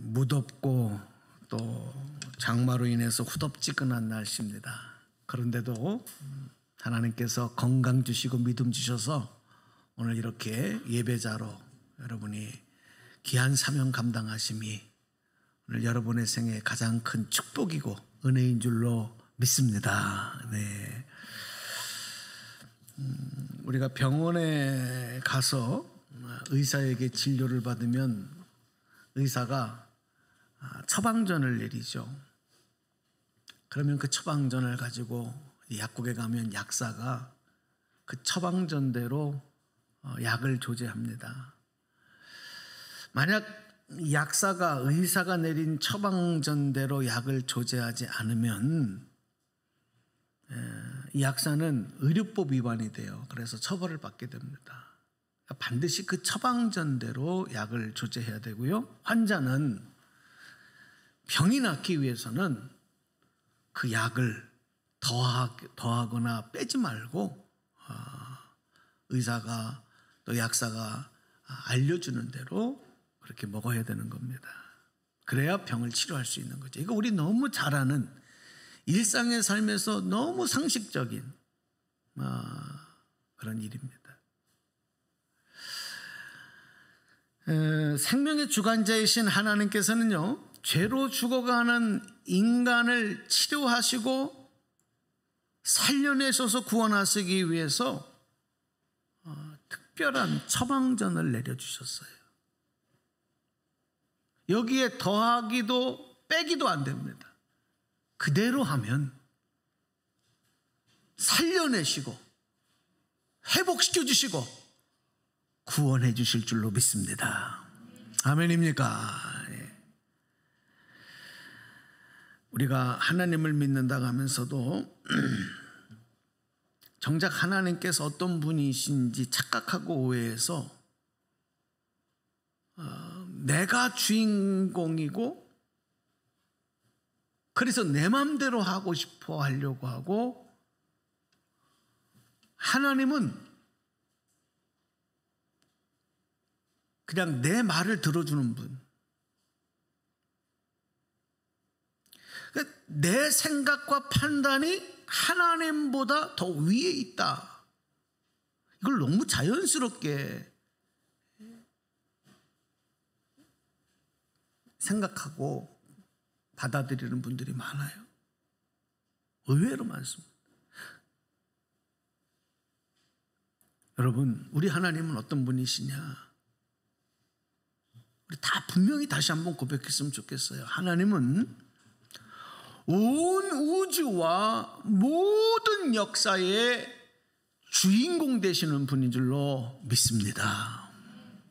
무덥고 또 장마로 인해서 후덥지근한 날씨입니다. 그런데도 하나님께서 건강 주시고 믿음 주셔서 오늘 이렇게 예배자로 여러분이 귀한 사명 감당하심이 오늘 여러분의 생에 가장 큰 축복이고 은혜인 줄로 믿습니다. 네. 우리가 병원에 가서 의사에게 진료를 받으면 의사가 처방전을 내리죠. 그러면 그 처방전을 가지고 약국에 가면 약사가 그 처방전대로 약을 조제합니다. 만약 약사가 의사가 내린 처방전대로 약을 조제하지 않으면 이 약사는 의료법 위반이 돼요. 그래서 처벌을 받게 됩니다. 반드시 그 처방전대로 약을 조제해야 되고요. 환자는 병이 낫기 위해서는 그 약을 더하거나 빼지 말고 의사가 또 약사가 알려주는 대로 그렇게 먹어야 되는 겁니다. 그래야 병을 치료할 수 있는 거죠. 이거 우리 너무 잘 아는 일상의 삶에서 너무 상식적인 그런 일입니다. 생명의 주관자이신 하나님께서는요, 죄로 죽어가는 인간을 치료하시고 살려내셔서 구원하시기 위해서 특별한 처방전을 내려주셨어요. 여기에 더하기도 빼기도 안 됩니다. 그대로 하면 살려내시고 회복시켜 주시고 구원해 주실 줄로 믿습니다. 아멘입니까? 우리가 하나님을 믿는다고 하면서도 정작 하나님께서 어떤 분이신지 착각하고 오해해서 내가 주인공이고 그래서 내 마음대로 하고 싶어 하려고 하고, 하나님은 그냥 내 말을 들어주는 분, 내 생각과 판단이 하나님보다 더 위에 있다, 이걸 너무 자연스럽게 생각하고 받아들이는 분들이 많아요. 의외로 많습니다. 여러분, 우리 하나님은 어떤 분이시냐? 우리 다 분명히 다시 한번 고백했으면 좋겠어요. 하나님은 온 우주와 모든 역사의 주인공 되시는 분인 줄로 믿습니다.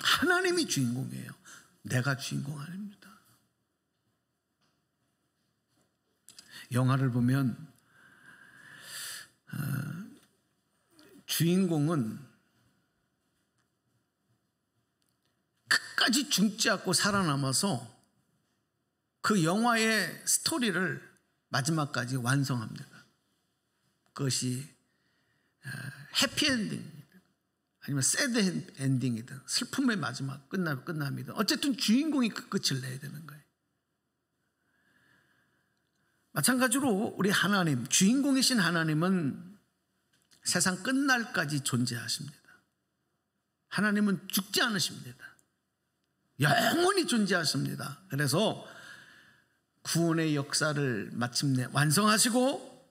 하나님이 주인공이에요. 내가 주인공 아닙니다. 영화를 보면 주인공은 끝까지 죽지 않고 살아남아서 그 영화의 스토리를 마지막까지 완성합니다. 그것이 해피엔딩이든 아니면 새드 엔딩이든 슬픔의 마지막 끝남이든 어쨌든 주인공이 그 끝을 내야 되는 거예요. 마찬가지로 우리 하나님, 주인공이신 하나님은 세상 끝날까지 존재하십니다. 하나님은 죽지 않으십니다. 영원히 존재하십니다. 그래서 구원의 역사를 마침내 완성하시고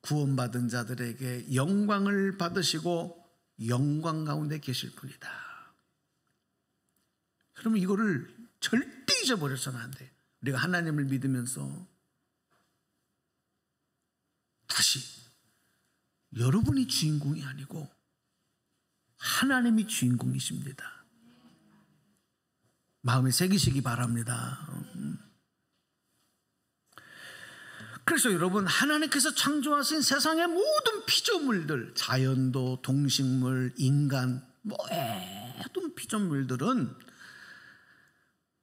구원받은 자들에게 영광을 받으시고 영광 가운데 계실 분이다. 그러면 이거를 절대 잊어버려서는 안 돼요. 우리가 하나님을 믿으면서 다시 여러분이 주인공이 아니고 하나님이 주인공이십니다. 마음에 새기시기 바랍니다. 그래서 여러분, 하나님께서 창조하신 세상의 모든 피조물들, 자연도, 동식물, 인간, 모든 피조물들은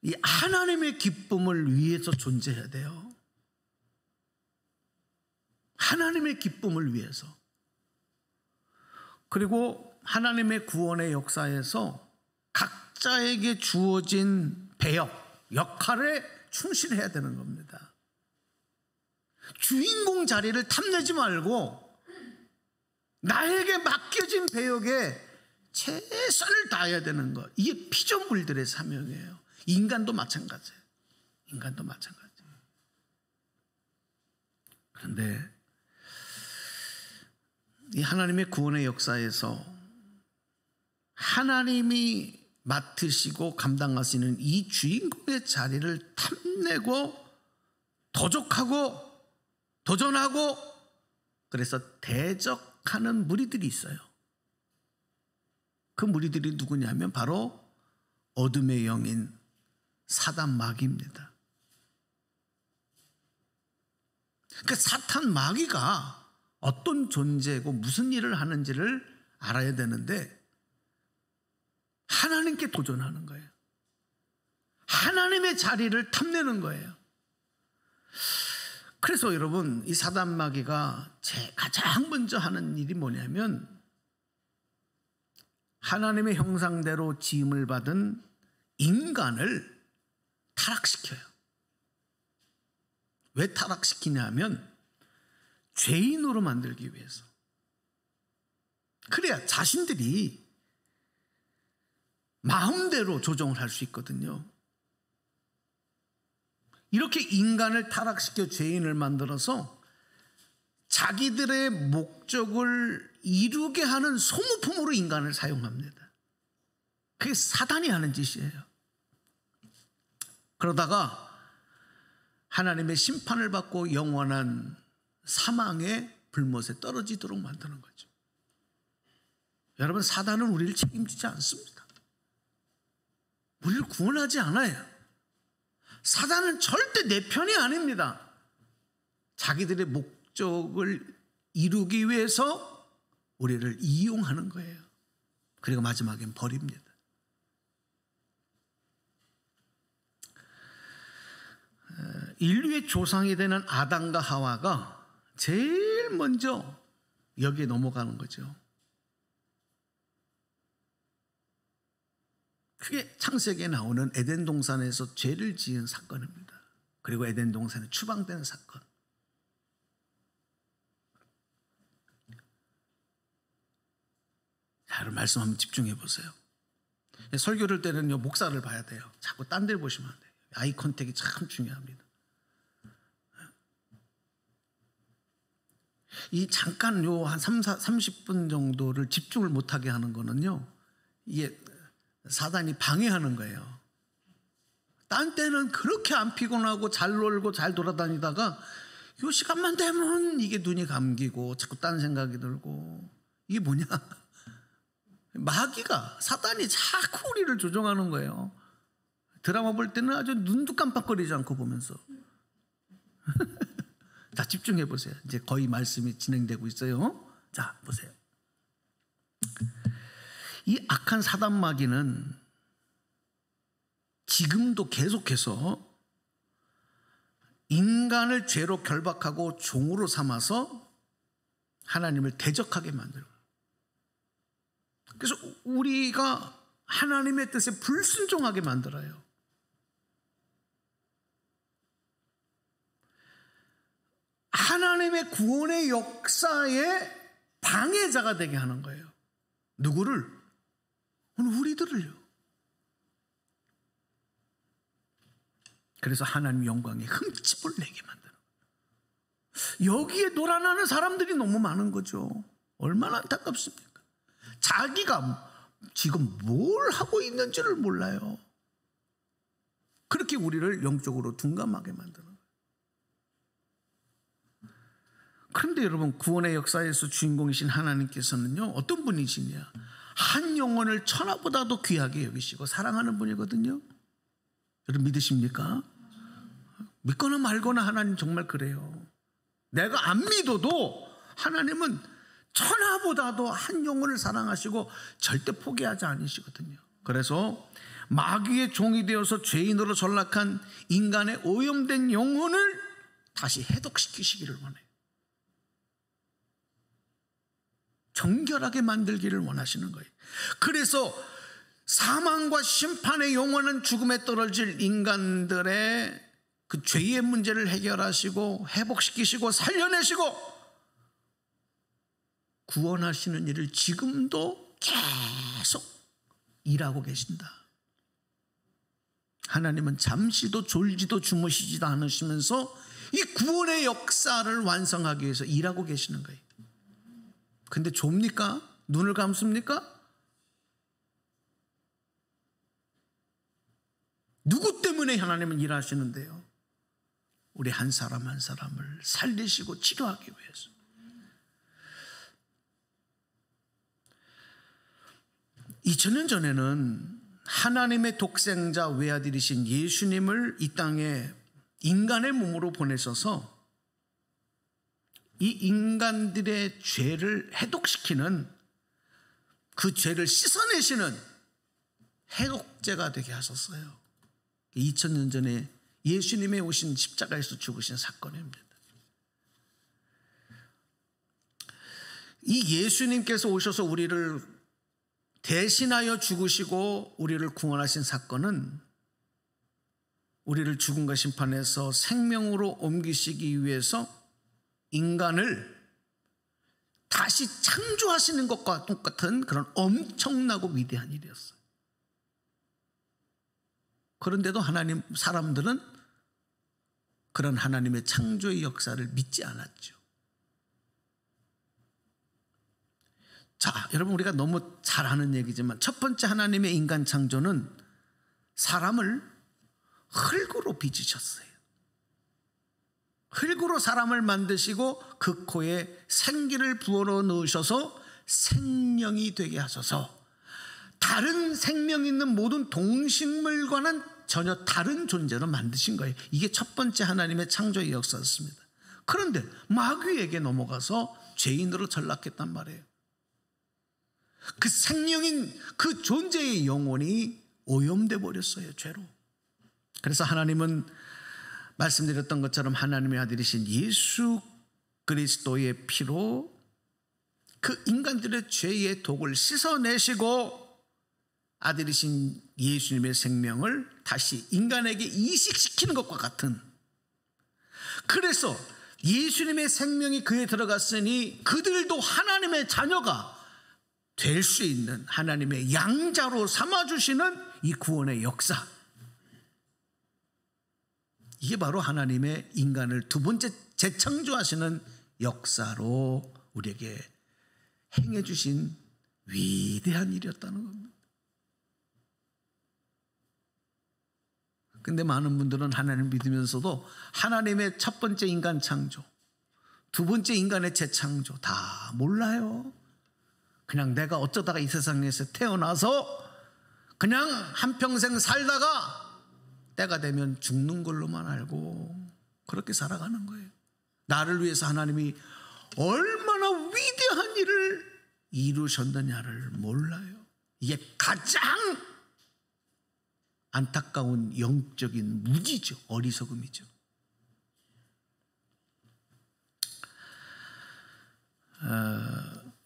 이 하나님의 기쁨을 위해서 존재해야 돼요. 하나님의 기쁨을 위해서. 그리고 하나님의 구원의 역사에서 각자에게 주어진 배역, 역할에 충실해야 되는 겁니다. 주인공 자리를 탐내지 말고 나에게 맡겨진 배역에 최선을 다해야 되는 것. 이게 피조물들의 사명이에요. 인간도 마찬가지예요. 인간도 마찬가지예요. 그런데 이 하나님의 구원의 역사에서 하나님이 맡으시고 감당하시는 이 주인공의 자리를 탐내고 도적하고 도전하고 그래서 대적하는 무리들이 있어요. 그 무리들이 누구냐면 바로 어둠의 영인 사단 마귀입니다. 그 사탄 마귀가 어떤 존재고 무슨 일을 하는지를 알아야 되는데 하나님께 도전하는 거예요. 하나님의 자리를 탐내는 거예요. 그래서 여러분, 이 사단 마귀가 가장 먼저 하는 일이 뭐냐면 하나님의 형상대로 지음을 받은 인간을 타락시켜요. 왜 타락시키냐면 죄인으로 만들기 위해서. 그래야 자신들이 마음대로 조정을 할 수 있거든요. 이렇게 인간을 타락시켜 죄인을 만들어서 자기들의 목적을 이루게 하는 소모품으로 인간을 사용합니다. 그게 사단이 하는 짓이에요. 그러다가 하나님의 심판을 받고 영원한 사망의 불못에 떨어지도록 만드는 거죠. 여러분, 사단은 우리를 책임지지 않습니다. 우리를 구원하지 않아요. 사단은 절대 내 편이 아닙니다. 자기들의 목적을 이루기 위해서 우리를 이용하는 거예요. 그리고 마지막엔 버립니다. 인류의 조상이 되는 아담과 하와가 제일 먼저 여기에 넘어가는 거죠. 그게 창세기에 나오는 에덴 동산에서 죄를 지은 사건입니다. 그리고 에덴 동산에 추방되는 사건. 자, 여러분 말씀 한번 집중해 보세요. 설교를 때는요, 목사를 봐야 돼요. 자꾸 딴 데를 보시면 안 돼요. 아이 컨택이 참 중요합니다. 이 잠깐 한 30분 정도를 집중을 못하게 하는 거는요, 이게 사단이 방해하는 거예요. 딴 때는 그렇게 안 피곤하고 잘 놀고 잘 돌아다니다가 이 시간만 되면 이게 눈이 감기고 자꾸 딴 생각이 들고, 이게 뭐냐? 마귀가, 사단이 자꾸 우리를 조종하는 거예요. 드라마 볼 때는 아주 눈도 깜빡거리지 않고 보면서. 자, 집중해 보세요. 이제 거의 말씀이 진행되고 있어요. 자, 보세요. 이 악한 사단 마귀는 지금도 계속해서 인간을 죄로 결박하고 종으로 삼아서 하나님을 대적하게 만들고, 그래서 우리가 하나님의 뜻에 불순종하게 만들어요. 하나님의 구원의 역사에 방해자가 되게 하는 거예요. 누구를? 우리들을요. 그래서 하나님 영광에 흠집을 내게 만드는 거예요. 여기에 놀아나는 사람들이 너무 많은 거죠. 얼마나 안타깝습니까? 자기가 지금 뭘 하고 있는지를 몰라요. 그렇게 우리를 영적으로 둔감하게 만드는 거예요. 그런데 여러분, 구원의 역사에서 주인공이신 하나님께서는요, 어떤 분이시냐? 한 영혼을 천하보다도 귀하게 여기시고 사랑하는 분이거든요. 여러분 믿으십니까? 믿거나 말거나 하나님 정말 그래요. 내가 안 믿어도 하나님은 천하보다도 한 영혼을 사랑하시고 절대 포기하지 않으시거든요. 그래서 마귀의 종이 되어서 죄인으로 전락한 인간의 오염된 영혼을 다시 해독시키시기를 원해요. 정결하게 만들기를 원하시는 거예요. 그래서 사망과 심판의 영원한 죽음에 떨어질 인간들의 그 죄의 문제를 해결하시고 회복시키시고 살려내시고 구원하시는 일을 지금도 계속 일하고 계신다. 하나님은 잠시도 졸지도 주무시지도 않으시면서 이 구원의 역사를 완성하기 위해서 일하고 계시는 거예요. 근데 좁니까? 눈을 감습니까? 누구 때문에 하나님은 일하시는데요? 우리 한 사람 한 사람을 살리시고 치료하기 위해서. (2000년) 전에는 하나님의 독생자 외아들이신 예수님을 이 땅에 인간의 몸으로 보내셔서 이 인간들의 죄를 해독시키는, 그 죄를 씻어내시는 해독제가 되게 하셨어요. 2000년 전에 예수님의 오신 십자가에서 죽으신 사건입니다. 이 예수님께서 오셔서 우리를 대신하여 죽으시고 우리를 구원하신 사건은 우리를 죽음과 심판에서 생명으로 옮기시기 위해서 인간을 다시 창조하시는 것과 똑같은 그런 엄청나고 위대한 일이었어요. 그런데도 하나님 사람들은 그런 하나님의 창조의 역사를 믿지 않았죠. 자, 여러분, 우리가 너무 잘 아는 얘기지만 첫 번째 하나님의 인간 창조는 사람을 흙으로 빚으셨어요. 흙으로 사람을 만드시고 그 코에 생기를 부어넣어 넣으셔서 생명이 되게 하셔서 다른 생명 있는 모든 동식물과는 전혀 다른 존재로 만드신 거예요. 이게 첫 번째 하나님의 창조의 역사였습니다. 그런데 마귀에게 넘어가서 죄인으로 전락했단 말이에요. 그 생명인 그 존재의 영혼이 오염돼 버렸어요, 죄로. 그래서 하나님은 말씀드렸던 것처럼 하나님의 아들이신 예수 그리스도의 피로 그 인간들의 죄의 독을 씻어내시고 아들이신 예수님의 생명을 다시 인간에게 이식시키는 것과 같은, 그래서 예수님의 생명이 그에 들어갔으니 그들도 하나님의 자녀가 될 수 있는 하나님의 양자로 삼아주시는 이 구원의 역사, 이게 바로 하나님의 인간을 두 번째 재창조하시는 역사로 우리에게 행해 주신 위대한 일이었다는 겁니다. 근데 많은 분들은 하나님을 믿으면서도 하나님의 첫 번째 인간 창조, 두 번째 인간의 재창조 다 몰라요. 그냥 내가 어쩌다가 이 세상에서 태어나서 그냥 한평생 살다가 때가 되면 죽는 걸로만 알고 그렇게 살아가는 거예요. 나를 위해서 하나님이 얼마나 위대한 일을 이루셨느냐를 몰라요. 이게 가장 안타까운 영적인 무지죠. 어리석음이죠.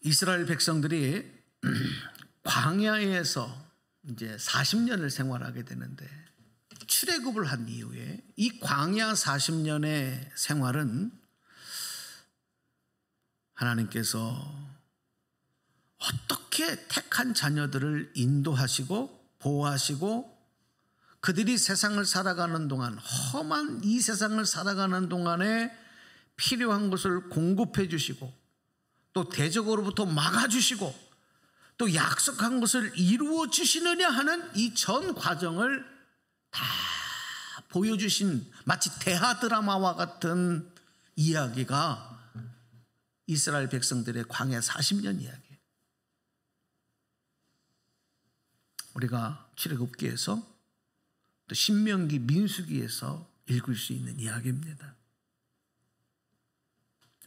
이스라엘 백성들이 광야에서 이제 40년을 생활하게 되는데, 출애굽을 한 이후에 이 광야 40년의 생활은 하나님께서 어떻게 택한 자녀들을 인도하시고 보호하시고 그들이 세상을 살아가는 동안, 험한 이 세상을 살아가는 동안에 필요한 것을 공급해 주시고 또 대적으로부터 막아주시고 또 약속한 것을 이루어 주시느냐 하는 이 전 과정을 다 보여주신, 마치 대하 드라마와 같은 이야기가 이스라엘 백성들의 광야 40년 이야기예요. 우리가 출애굽기에서 또 신명기, 민수기에서 읽을 수 있는 이야기입니다.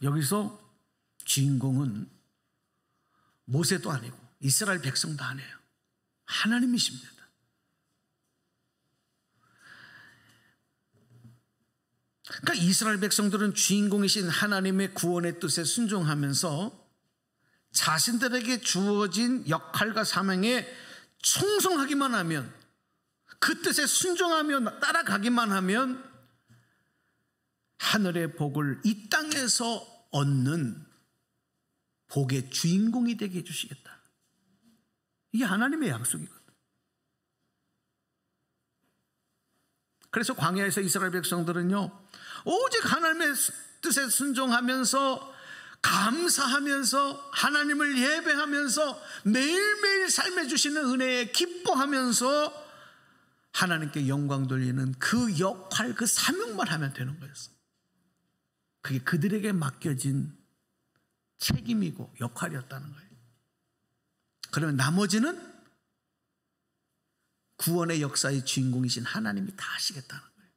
여기서 주인공은 모세도 아니고 이스라엘 백성도 아니에요. 하나님이십니다. 그러니까 이스라엘 백성들은 주인공이신 하나님의 구원의 뜻에 순종하면서 자신들에게 주어진 역할과 사명에 충성하기만 하면, 그 뜻에 순종하며 따라가기만 하면 하늘의 복을 이 땅에서 얻는 복의 주인공이 되게 해주시겠다. 이게 하나님의 약속이거든. 그래서 광야에서 이스라엘 백성들은요, 오직 하나님의 뜻에 순종하면서, 감사하면서, 하나님을 예배하면서, 매일매일 삶에 주시는 은혜에 기뻐하면서 하나님께 영광 돌리는 그 역할, 그 사명만 하면 되는 거였어. 그게 그들에게 맡겨진 책임이고 역할이었다는 거예요. 그러면 나머지는 구원의 역사의 주인공이신 하나님이 다 하시겠다는 거예요.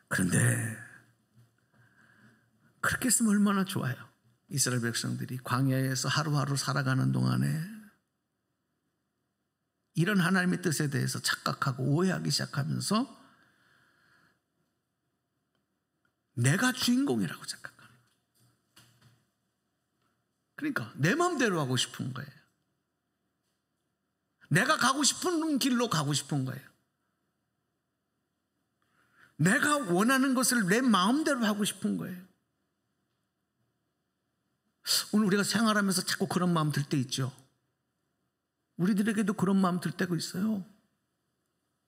그런데 그렇게 했으면 얼마나 좋아요. 이스라엘 백성들이 광야에서 하루하루 살아가는 동안에 이런 하나님의 뜻에 대해서 착각하고 오해하기 시작하면서 내가 주인공이라고 착각하는 거예요. 그러니까 내 마음대로 하고 싶은 거예요. 내가 가고 싶은 길로 가고 싶은 거예요. 내가 원하는 것을 내 마음대로 하고 싶은 거예요. 오늘 우리가 생활하면서 자꾸 그런 마음 들 때 있죠. 우리들에게도 그런 마음 들 때가 있어요.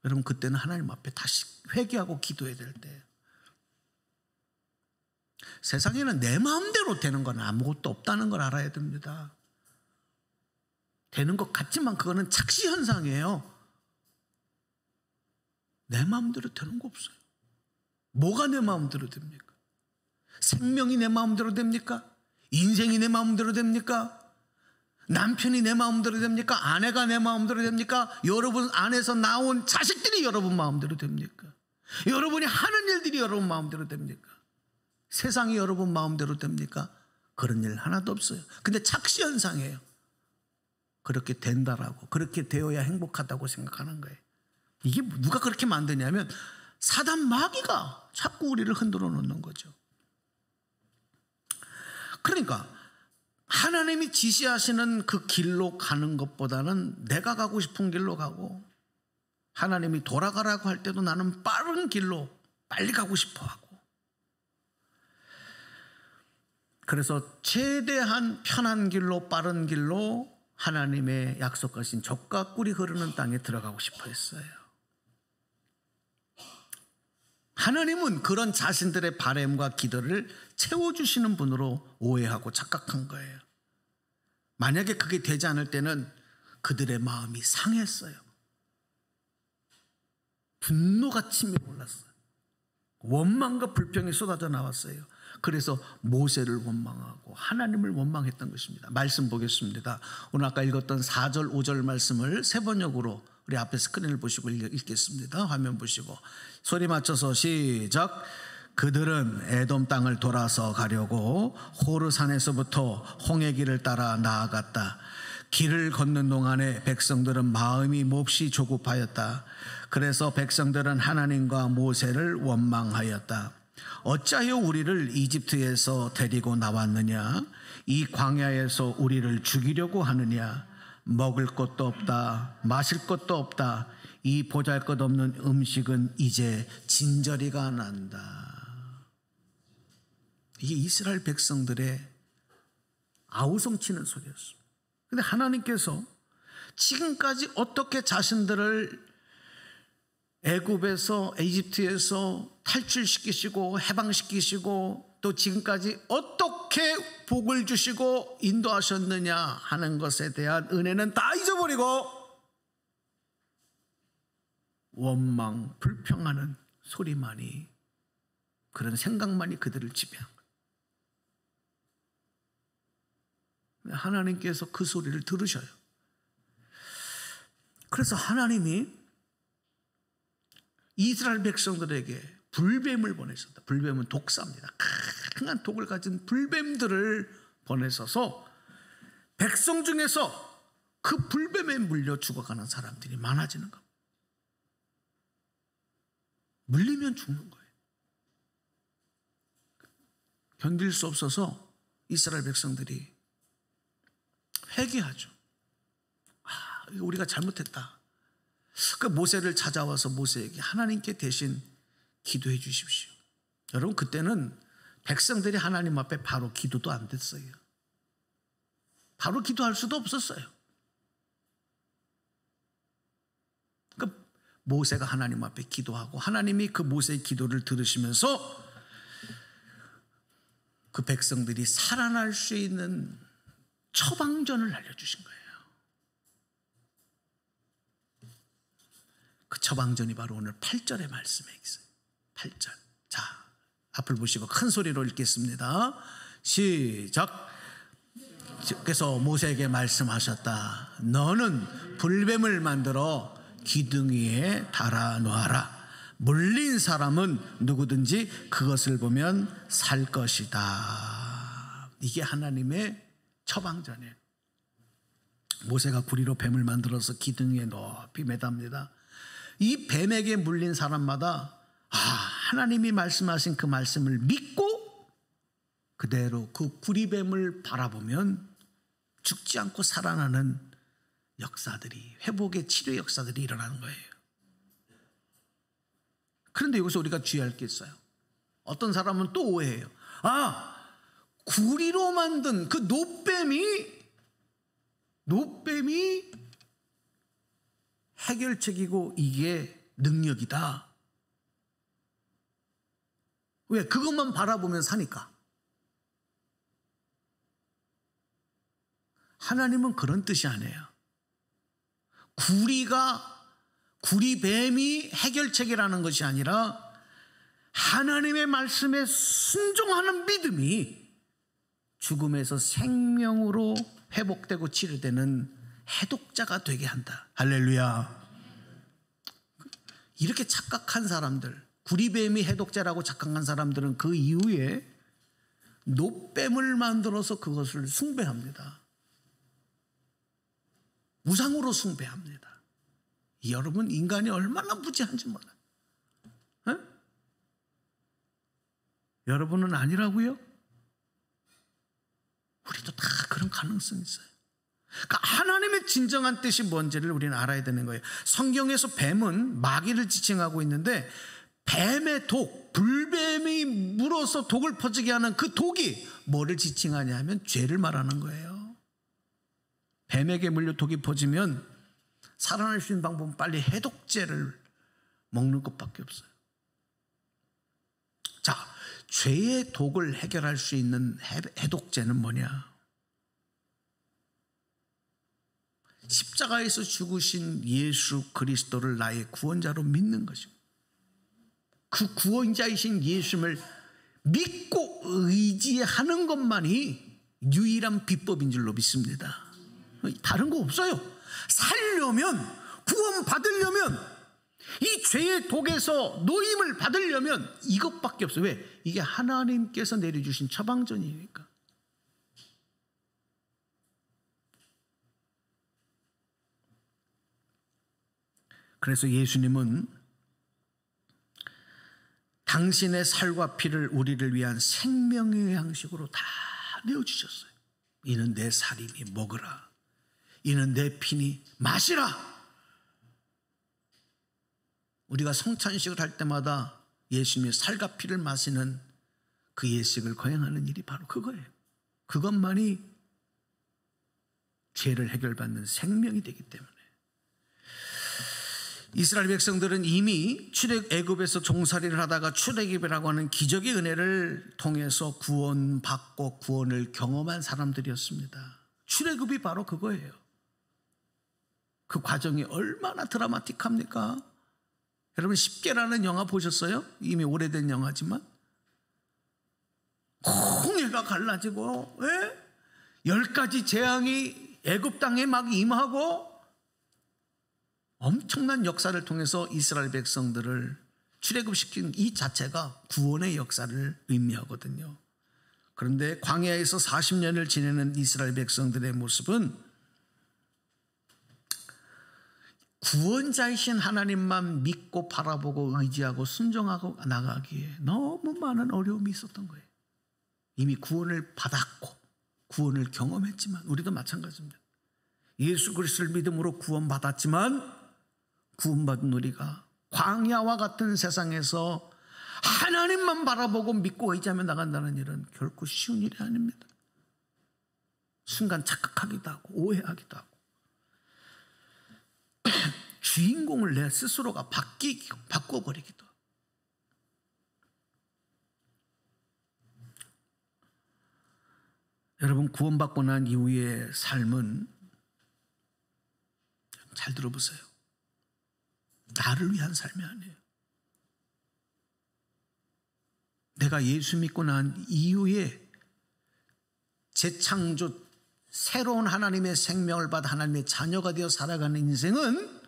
여러분, 그때는 하나님 앞에 다시 회개하고 기도해야 될 때예요. 세상에는 내 마음대로 되는 건 아무것도 없다는 걸 알아야 됩니다. 되는 것 같지만 그거는 착시 현상이에요. 내 마음대로 되는 거 없어요. 뭐가 내 마음대로 됩니까? 생명이 내 마음대로 됩니까? 인생이 내 마음대로 됩니까? 남편이 내 마음대로 됩니까? 아내가 내 마음대로 됩니까? 여러분 안에서 나온 자식들이 여러분 마음대로 됩니까? 여러분이 하는 일들이 여러분 마음대로 됩니까? 세상이 여러분 마음대로 됩니까? 그런 일 하나도 없어요. 근데 착시 현상이에요. 그렇게 된다라고, 그렇게 되어야 행복하다고 생각하는 거예요. 이게 누가 그렇게 만드냐면 사단 마귀가 자꾸 우리를 흔들어 놓는 거죠. 그러니까 하나님이 지시하시는 그 길로 가는 것보다는 내가 가고 싶은 길로 가고, 하나님이 돌아가라고 할 때도 나는 빠른 길로 빨리 가고 싶어 하고, 그래서 최대한 편한 길로, 빠른 길로 하나님의 약속하신 젖과 꿀이 흐르는 땅에 들어가고 싶어 했어요. 하나님은 그런 자신들의 바램과 기도를 채워주시는 분으로 오해하고 착각한 거예요. 만약에 그게 되지 않을 때는 그들의 마음이 상했어요. 분노가 치밀어 올랐어요. 원망과 불평이 쏟아져 나왔어요. 그래서 모세를 원망하고 하나님을 원망했던 것입니다. 말씀 보겠습니다. 오늘 아까 읽었던 4절 5절 말씀을 세 번역으로 우리 앞에 스크린을 보시고 읽겠습니다. 화면 보시고 소리 맞춰서 시작. 그들은 에돔 땅을 돌아서 가려고 호르산에서부터 홍해길을 따라 나아갔다. 길을 걷는 동안에 백성들은 마음이 몹시 조급하였다. 그래서 백성들은 하나님과 모세를 원망하였다. 어찌하여 우리를 이집트에서 데리고 나왔느냐? 이 광야에서 우리를 죽이려고 하느냐? 먹을 것도 없다, 마실 것도 없다. 이 보잘것없는 음식은 이제 진저리가 난다. 이게 이스라엘 백성들의 아우성치는 소리였습니다. 그런데 하나님께서 지금까지 어떻게 자신들을 애굽에서, 이집트에서 탈출시키시고 해방시키시고 또 지금까지 어떻게 복을 주시고 인도하셨느냐 하는 것에 대한 은혜는 다 잊어버리고 원망, 불평하는 소리만이, 그런 생각만이 그들을 지배한 거예요. 하나님께서 그 소리를 들으셔요. 그래서 하나님이 이스라엘 백성들에게 불뱀을 보내셨다. 불뱀은 독사입니다. 강한 독을 가진 불뱀들을 보내셔서 백성 중에서 그 불뱀에 물려 죽어가는 사람들이 많아지는 겁니다. 물리면 죽는 거예요. 견딜 수 없어서 이스라엘 백성들이 회개하죠. 우리가 잘못했다. 그 모세를 찾아와서 모세에게 하나님께 대신 기도해 주십시오. 여러분, 그때는 백성들이 하나님 앞에 바로 기도도 안 됐어요. 바로 기도할 수도 없었어요. 그러니까 모세가 하나님 앞에 기도하고 하나님이 그 모세의 기도를 들으시면서 그 백성들이 살아날 수 있는 처방전을 알려주신 거예요. 그 처방전이 바로 오늘 8절의 말씀에 있어요. 8절. 자, 앞을 보시고 큰 소리로 읽겠습니다. 시작. 그래서 모세에게 말씀하셨다. 너는 불뱀을 만들어 기둥 위에 달아 놓아라. 물린 사람은 누구든지 그것을 보면 살 것이다. 이게 하나님의 처방전이에요. 모세가 구리로 뱀을 만들어서 기둥 위에 높이 매답니다. 이 뱀에게 물린 사람마다 하나님이 말씀하신 그 말씀을 믿고 그대로 그 구리뱀을 바라보면 죽지 않고 살아나는 역사들이, 회복의 치료 역사들이 일어나는 거예요. 그런데 여기서 우리가 주의할 게 있어요. 어떤 사람은 또 오해해요. 구리로 만든 그 노뱀이 해결책이고 이게 능력이다. 왜? 그것만 바라보면 사니까. 하나님은 그런 뜻이 아니에요. 구리뱀이 해결책이라는 것이 아니라 하나님의 말씀에 순종하는 믿음이 죽음에서 생명으로 회복되고 치료되는 해독자가 되게 한다. 할렐루야. 이렇게 착각한 사람들, 구리뱀이 해독자라고 착각한 사람들은 그 이후에 노뱀을 만들어서 그것을 숭배합니다. 우상으로 숭배합니다. 여러분, 인간이 얼마나 무지한지 몰라요. 에? 여러분은 아니라고요? 우리도 다 그런 가능성이 있어요. 그러니까 하나님의 진정한 뜻이 뭔지를 우리는 알아야 되는 거예요. 성경에서 뱀은 마귀를 지칭하고 있는데 뱀의 독, 불뱀이 물어서 독을 퍼지게 하는 그 독이 뭐를 지칭하냐 하면 죄를 말하는 거예요. 뱀에게 물려 독이 퍼지면 살아날 수 있는 방법은 빨리 해독제를 먹는 것밖에 없어요. 자, 죄의 독을 해결할 수 있는 해독제는 뭐냐? 십자가에서 죽으신 예수 그리스도를 나의 구원자로 믿는 것입니다. 그 구원자이신 예수를 믿고 의지하는 것만이 유일한 비법인 줄로 믿습니다. 다른 거 없어요. 살려면, 구원 받으려면, 이 죄의 독에서 노임을 받으려면 이것밖에 없어요. 왜? 이게 하나님께서 내려주신 처방전이니까. 그래서 예수님은 당신의 살과 피를 우리를 위한 생명의 양식으로 다 내어주셨어요. 이는 내 살이니 먹으라. 이는 내 피니 마시라. 우리가 성찬식을 할 때마다 예수님의 살과 피를 마시는 그 예식을 거행하는 일이 바로 그거예요. 그것만이 죄를 해결받는 생명이 되기 때문에. 이스라엘 백성들은 이미 애굽에서 종살이를 하다가 출애굽이라고 하는 기적의 은혜를 통해서 구원받고 구원을 경험한 사람들이었습니다. 출애굽이 바로 그거예요. 그 과정이 얼마나 드라마틱합니까? 여러분, 10개라는 영화 보셨어요? 이미 오래된 영화지만 홍해가 갈라지고 10가지 재앙이 애굽 땅에 막 임하고 엄청난 역사를 통해서 이스라엘 백성들을 출애굽시킨 이 자체가 구원의 역사를 의미하거든요. 그런데 광야에서 40년을 지내는 이스라엘 백성들의 모습은 구원자이신 하나님만 믿고 바라보고 의지하고 순종하고 나가기에 너무 많은 어려움이 있었던 거예요. 이미 구원을 받았고 구원을 경험했지만 우리도 마찬가지입니다. 예수 그리스도를 믿음으로 구원받았지만 구원받은 우리가 광야와 같은 세상에서 하나님만 바라보고 믿고 의지하며 나간다는 일은 결코 쉬운 일이 아닙니다. 순간 착각하기도 하고 오해하기도 하고 주인공을 내 스스로가 바꿔버리기도 하고. 여러분, 구원받고 난 이후의 삶은 잘 들어보세요. 나를 위한 삶이 아니에요. 내가 예수 믿고 난 이후에 재창조, 새로운 하나님의 생명을 받아 하나님의 자녀가 되어 살아가는 인생은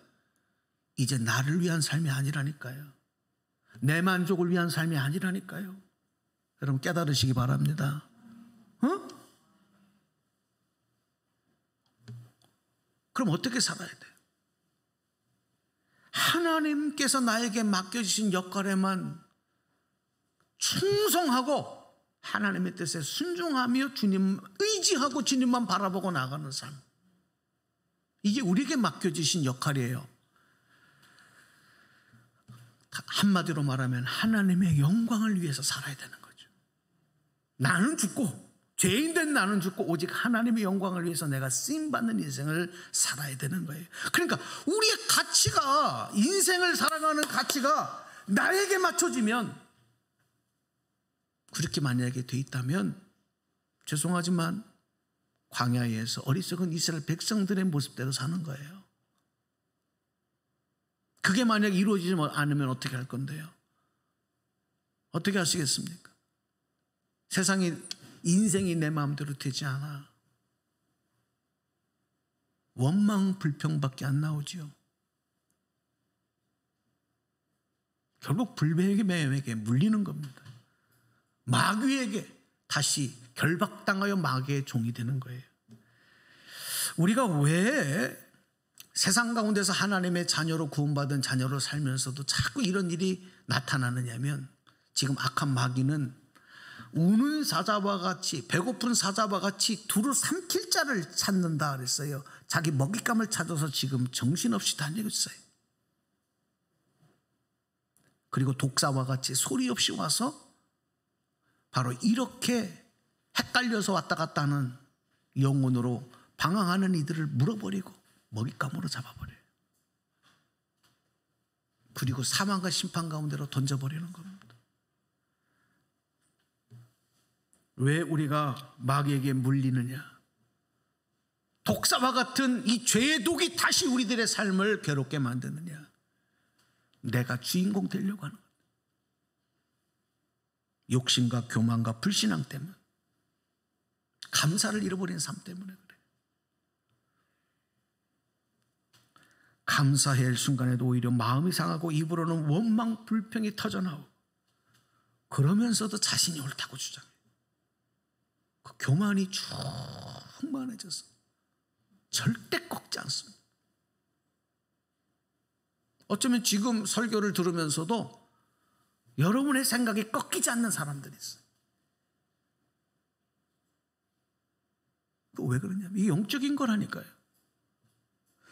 이제 나를 위한 삶이 아니라니까요. 내 만족을 위한 삶이 아니라니까요. 여러분 깨달으시기 바랍니다. 그럼 어떻게 살아야 돼요? 하나님께서 나에게 맡겨주신 역할에만 충성하고 하나님의 뜻에 순종하며 주님 의지하고 주님만 바라보고 나가는 삶. 이게 우리에게 맡겨주신 역할이에요. 한마디로 말하면 하나님의 영광을 위해서 살아야 되는 거죠. 나는 죽고, 죄인된 나는 죽고 오직 하나님의 영광을 위해서 내가 쓰임받는 인생을 살아야 되는 거예요. 그러니까 우리의 가치가, 인생을 살아가는 가치가 나에게 맞춰지면, 그렇게 만약에 돼 있다면 죄송하지만 광야에서 어리석은 이스라엘 백성들의 모습대로 사는 거예요. 그게 만약에 이루어지지 않으면 어떻게 할 건데요? 어떻게 하시겠습니까? 세상에 인생이 내 마음대로 되지 않아. 원망 불평밖에 안 나오지요. 결국 불뱀에게 물리는 겁니다. 마귀에게 다시 결박당하여 마귀의 종이 되는 거예요. 우리가 왜 세상 가운데서 하나님의 자녀로 구원받은 자녀로 살면서도 자꾸 이런 일이 나타나느냐면, 지금 악한 마귀는 우는 사자와 같이, 배고픈 사자와 같이 두루 삼킬 자를 찾는다 그랬어요. 자기 먹잇감을 찾아서 지금 정신없이 달리고 있어요. 그리고 독사와 같이 소리 없이 와서 바로 이렇게 헷갈려서 왔다 갔다 하는 영혼으로 방황하는 이들을 물어버리고 먹잇감으로 잡아버려요. 그리고 사망과 심판 가운데로 던져버리는 겁니다. 왜 우리가 마귀에게 물리느냐? 독사와 같은 이 죄의 독이 다시 우리들의 삶을 괴롭게 만드느냐? 내가 주인공 되려고 하는 거예요. 욕심과 교만과 불신앙 때문에, 감사를 잃어버린 삶 때문에 그래요. 감사해야 할 순간에도 오히려 마음이 상하고 입으로는 원망 불평이 터져나오고, 그러면서도 자신이 옳다고 주장해요. 그 교만이 충만해져서 절대 꺾지 않습니다. 어쩌면 지금 설교를 들으면서도 여러분의 생각이 꺾이지 않는 사람들이 있어요. 왜 그러냐면 이게 영적인 거라니까요.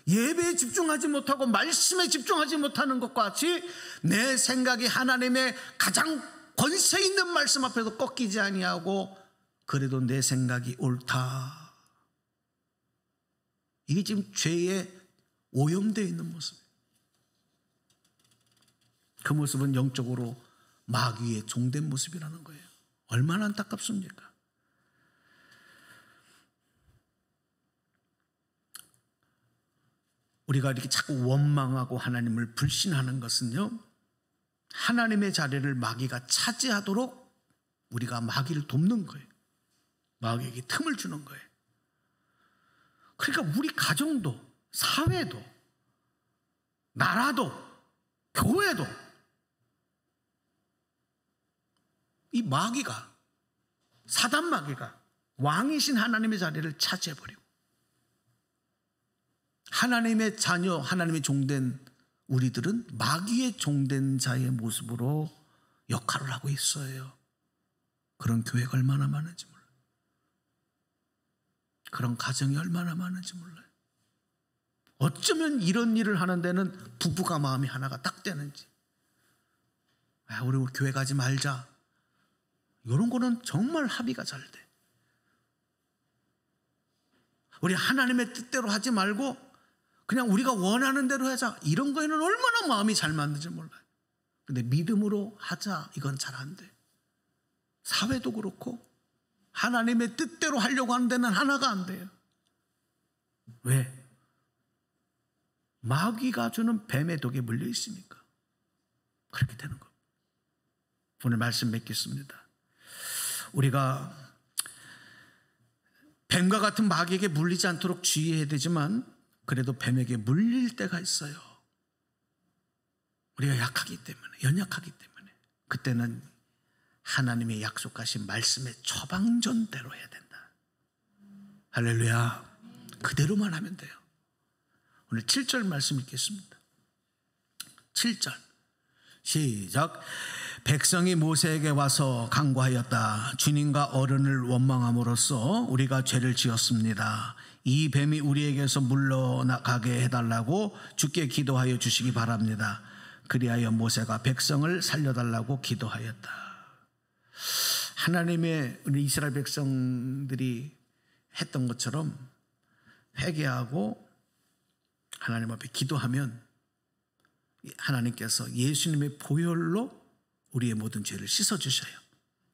예배에 집중하지 못하고 말씀에 집중하지 못하는 것과 같이 내 생각이 하나님의 가장 권세 있는 말씀 앞에도 꺾이지 아니하고, 그래도 내 생각이 옳다. 이게 지금 죄에 오염되어 있는 모습이에요. 그 모습은 영적으로 마귀의 종된 모습이라는 거예요. 얼마나 안타깝습니까? 우리가 이렇게 자꾸 원망하고 하나님을 불신하는 것은요, 하나님의 자리를 마귀가 차지하도록 우리가 마귀를 돕는 거예요. 마귀에게 틈을 주는 거예요. 그러니까 우리 가정도, 사회도, 나라도, 교회도 이 마귀가, 사단 마귀가 왕이신 하나님의 자리를 차지해버리고, 하나님의 자녀, 하나님의 종된 우리들은 마귀의 종된 자의 모습으로 역할을 하고 있어요. 그런 교회가 얼마나 많은지 몰라요. 그런 가정이 얼마나 많은지 몰라요. 어쩌면 이런 일을 하는 데는 부부가 마음이 하나가 딱 되는지, 우리 교회 가지 말자, 이런 거는 정말 합의가 잘 돼. 우리 하나님의 뜻대로 하지 말고 그냥 우리가 원하는 대로 하자, 이런 거에는 얼마나 마음이 잘 맞는지 몰라요. 근데 믿음으로 하자, 이건 잘 안 돼. 사회도 그렇고 하나님의 뜻대로 하려고 하는 데는 하나가 안 돼요. 왜? 마귀가 주는 뱀의 독에 물려 있으니까 그렇게 되는 겁니다. 오늘 말씀 맺겠습니다. 우리가 뱀과 같은 마귀에게 물리지 않도록 주의해야 되지만, 그래도 뱀에게 물릴 때가 있어요. 우리가 약하기 때문에, 연약하기 때문에. 그때는 하나님의 약속하신 말씀의 처방전대로 해야 된다. 할렐루야. 그대로만 하면 돼요. 오늘 7절 말씀 읽겠습니다. 7절 시작. 백성이 모세에게 와서 간구하였다. 주님과 어른을 원망함으로써 우리가 죄를 지었습니다. 이 뱀이 우리에게서 물러나가게 해달라고 주께 기도하여 주시기 바랍니다. 그리하여 모세가 백성을 살려달라고 기도하였다. 하나님의 우리 이스라엘 백성들이 했던 것처럼 회개하고 하나님 앞에 기도하면 하나님께서 예수님의 보혈로 우리의 모든 죄를 씻어주셔요.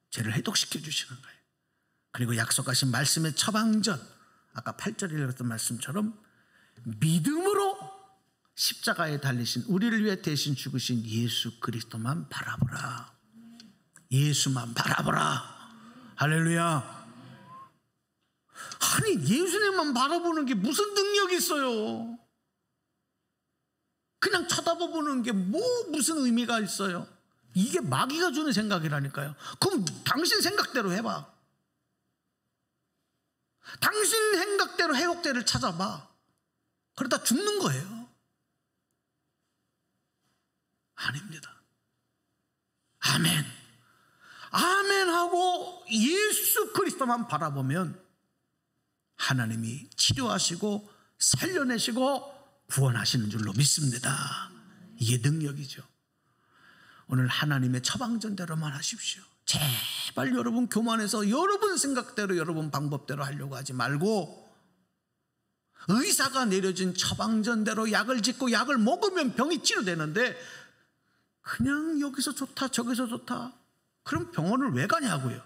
죄를 해독시켜 주시는 거예요. 그리고 약속하신 말씀의 처방전, 아까 8절에 읽었던 말씀처럼 믿음으로 십자가에 달리신, 우리를 위해 대신 죽으신 예수 그리스도만 바라보라. 예수만 바라보라. 할렐루야. 아니, 예수님만 바라보는 게 무슨 능력이 있어요? 그냥 쳐다보는 게 무슨 의미가 있어요? 이게 마귀가 주는 생각이라니까요. 그럼 당신 생각대로 해봐. 당신 생각대로 해독제를 찾아봐. 그러다 죽는 거예요. 아닙니다. 아멘. 아멘 하고 예수 그리스도만 바라보면 하나님이 치료하시고 살려내시고 구원하시는 줄로 믿습니다. 이게 능력이죠. 오늘 하나님의 처방전대로만 하십시오. 제발 여러분 교만해서 여러분 생각대로 여러분 방법대로 하려고 하지 말고, 의사가 내려진 처방전대로 약을 짓고 약을 먹으면 병이 치료되는데 그냥 여기서 좋다 저기서 좋다, 그럼 병원을 왜 가냐고요.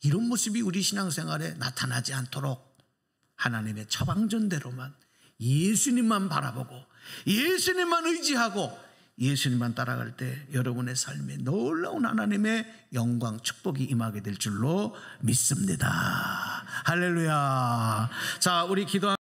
이런 모습이 우리 신앙생활에 나타나지 않도록 하나님의 처방전대로만, 예수님만 바라보고 예수님만 의지하고 예수님만 따라갈 때 여러분의 삶에 놀라운 하나님의 영광, 축복이 임하게 될 줄로 믿습니다. 할렐루야. 자, 우리 기도